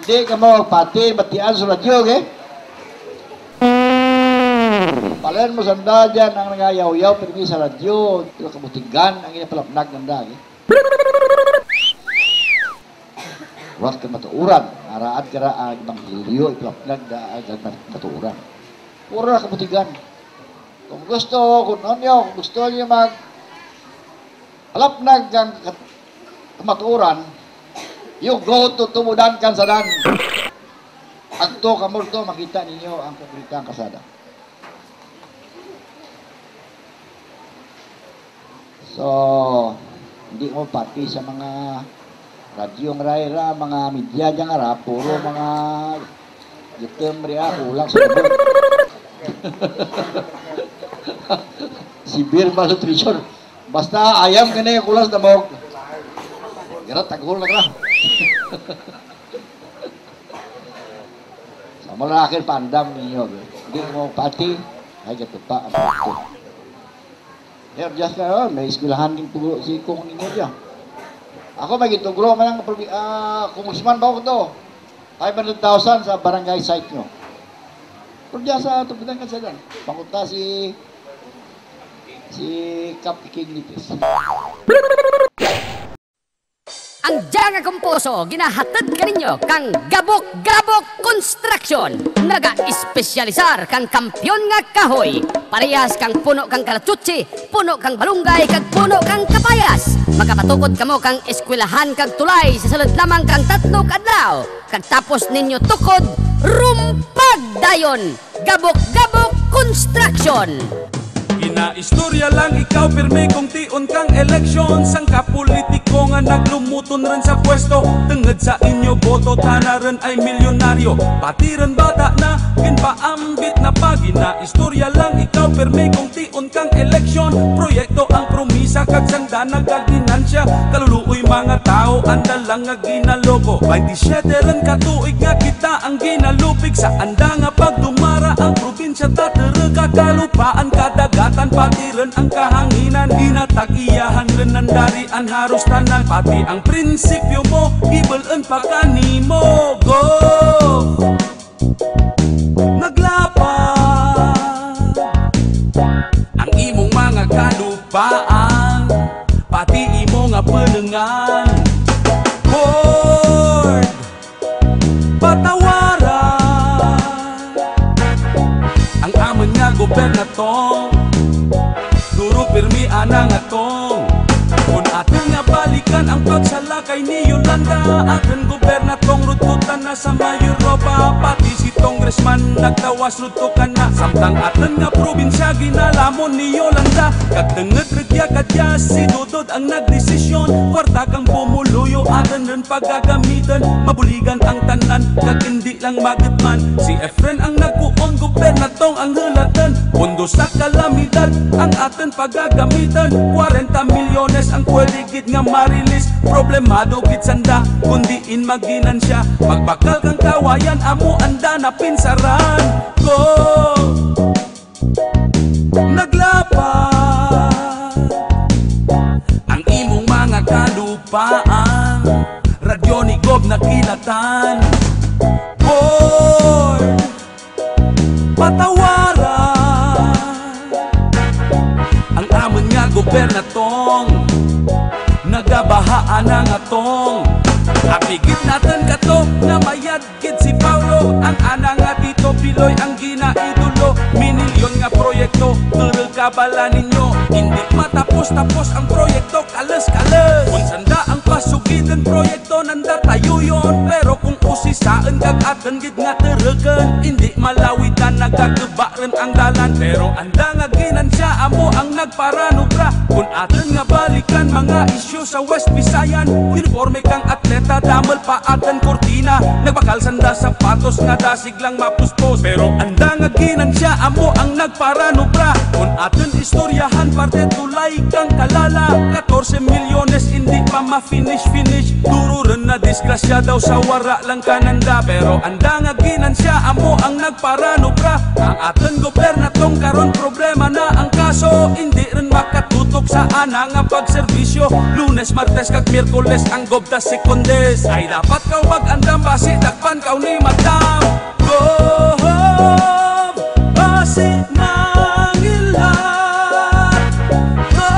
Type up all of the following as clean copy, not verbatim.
Di ka mo pati batian sa radyo, okay? Palayan mo sanda dyan ang nangayaw-yaw pirmi sa radyo. Ito kabutigan ang inapalapnag ng dag, eh. Huwag ka matuuran. Araad ka raan ng liyo, ipalapnag na agad matuuran. Puro na kabutigan. Kung gusto, kung gusto niyo palapnag ng matuuran, yung go to tumudan kan sadan. Agto kamurto, makita ninyo ang paboritang kasada. So, hindi mo pati sa mga radyong rayra, mga media dyan nga puro mga gitem ria, kulang sa labon. Severe malnutrition. Basta ayam ka na yung kulang sa damog. Garat, tagul na ka. Sa malakir pandam ninyo. Hindi mo pati, ay gato pa ang pagto. Yeah, just may eskwelahan din po si Kong ninyo dyan. Ako may gitugro, may congressman ba ako to? 500,000 sa barangay site nyo. Pero dyan sa tubitan ka sa dyan. Pakunta si Kap Ikiglitis. Ang Janga Kumposo, ginahatid ka ninyo kang Gabok-Gabok Construction. Naga-espesyalisar kang kampyon nga kahoy. Parehas kang puno kang kalatutsi, puno kang balunggay, kag puno kang kapayas. Makapatukod kamo kang eskwelahan kag tulay sa sulod lamang kang 3 kadlaw. Kag tapos ninyo tukod, rumpag dayon. Gabok-Gabok Construction. Ginaistorya lang ikaw pirmi kung tion kang eleksyon. Sang kapolitiko nga naglumuton rin sa pwesto. Tungod sa inyo boto tana rin ay milyonaryo. Pati rin bata na ginpaambit na pa. Ginaistorya lang ikaw pirmi kung tion kang eleksyon. Proyekto ang promisa kag sangda nagaginansya. Kaluluoy mga tao anda lang nga ginaloko. 27 rin katuig nga kita ang ginalupig. Sa anda nga pagdumara ang probinsya tatere kakalupaan kadagat. Pati rin ang kahanginan, inatag-iyahan rin ng darian haros tanan. Pati ang prinsipyo mo, ibalan pa kanimo. Go! Naglapad ang imong mga kalupaan, pati imo nga penengan. Board, patawaran ang amon nga gobernador. Duro pirmi anang atong kung atin nga balikan ang pagsalakay ni Yolanda. Atin gobernatong rututan na sa Europa. Pati si congressman nagtawas rutukan na. Samtang atin nga probinsya ginalamon ni Yolanda. Kagtenged regya kadya si Dodod ang nagdesisyon. Kwarta kang pumuluyo atin rin paggagamitan. Mabuligan ang tanan kag hindi lang magitman. Si Efren ang nagkuon gobernatong ang hulatan. Pondo sa kalamidad ang atin paggagamitan. 40 milyones ang pwede gid nga marilis. Problemado gid sanda kundi in maginansya. Magbakal kang kawayan amo anda na pinsaran. Go! Naglapad ang imong mga kalupaan. Radyo ni Gob nakilatan. Board, patawaran ang amon nga gobernatong. Nagabahaan ang atong. Apigit natin kato na mayad gid si Paulo. Ang ana nga dito Piloy ang ginaidolo. Minilyon nga proyekto, turul kabala ninyo. Hindi matapos-tapos ang proyekto, kalas-kalas. Kung sanda ang pasugitan proyekto, nanda tayo yon. Pero kung usisaan kag atin gid nga tereken, hindi malawitan nagkagaba rin ang dalan. Pero anda nga ginansya amo ang nagparanubra. Kung atin nga balikan mga isyu sa West Visayan, uniforme kang atleta, damel pa atin kortina. Nagbakal sanda sapatos nga dasig lang mapuspos. Pero anda nga ginansya amo ang nagparanubra. Kung atin istoryahan parte tulay kang kalala. 14 milyones hindi pa ma-finish. Duro rin na disgrasya daw sa wara lang kananda. Pero anda nga ginansya amo ang nagparanubra. Ang atin gobernatong karon problema na ang kaso hindi rin makatutok sa ana nga pagserbisyo. Lunes, Martes kag Miyerkules ang gobda sekundes. Ay dapat kaw mag-andam basi dakpan kaw ni madam. Go basi mangilat. Go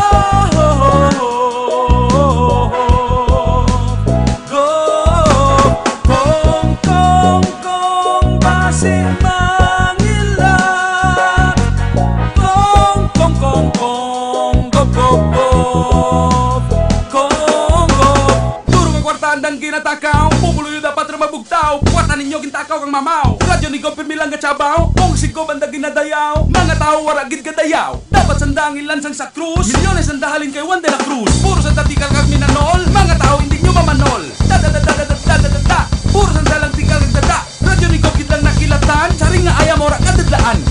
kong basi mangilat. Kong Turo ka kwartaan dang ginatakaw. Pupuloy dapat rin mabugtaw. Kwarta ninyo gintakaw kang mamaw. Radyo ni Gopin milang gatsabaw. Kung sigo banda ginadayaw. Mga tao waragid kadayaw. Dapat sandangin lansang sa krus. Milyones ang dahalin kay Juan de la Cruz. Puro sa tatikal kag minanol. Mga tao hindi nyo mamanol. Puro sa dalang tikal kag dada. Radyo ni Gopin lang nakilatan. Saring nga ayam ora kadadlaan.